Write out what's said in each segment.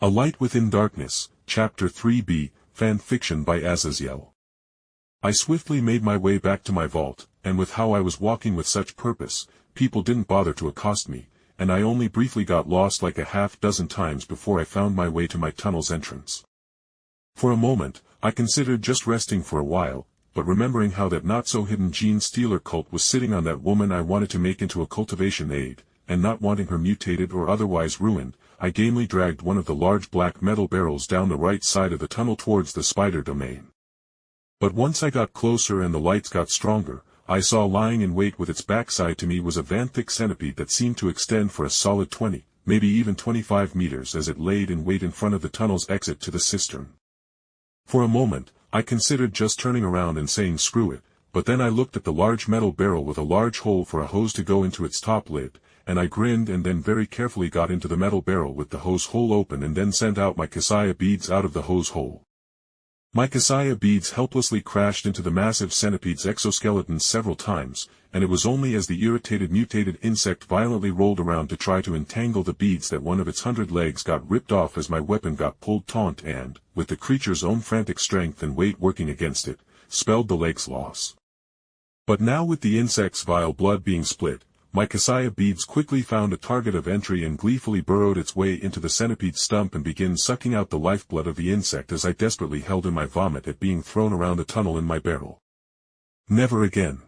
A Light Within Darkness, Chapter 3b, Fan Fiction by Azazyel. I swiftly made my way back to my vault, and with how I was walking with such purpose, people didn't bother to accost me, and I only briefly got lost like a half-dozen times before I found my way to my tunnel's entrance. For a moment, I considered just resting for a while, but remembering how that not-so-hidden gene stealer cult was sitting on that woman I wanted to make into a cultivation aid, and not wanting her mutated or otherwise ruined, I gamely dragged one of the large black metal barrels down the right side of the tunnel towards the spider domain. But once I got closer and the lights got stronger, I saw lying in wait with its backside to me was a van-thick centipede that seemed to extend for a solid 20, maybe even 25 meters as it laid in wait in front of the tunnel's exit to the cistern. For a moment, I considered just turning around and saying screw it, but then I looked at the large metal barrel with a large hole for a hose to go into its top lid, and I grinned and then very carefully got into the metal barrel with the hose hole open and then sent out my Kasaya beads out of the hose hole. My Kasaya beads helplessly crashed into the massive centipede's exoskeleton several times, and it was only as the irritated mutated insect violently rolled around to try to entangle the beads that one of its 100 legs got ripped off as my weapon got pulled taut and, with the creature's own frantic strength and weight working against it, spelled the leg's loss. But now with the insect's vile blood being split, my Kasaya beads quickly found a target of entry and gleefully burrowed its way into the centipede's stump and began sucking out the lifeblood of the insect as I desperately held in my vomit at being thrown around the tunnel in my barrel. Never again.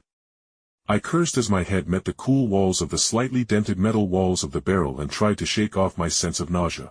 I cursed as my head met the cool walls of the slightly dented metal walls of the barrel and tried to shake off my sense of nausea.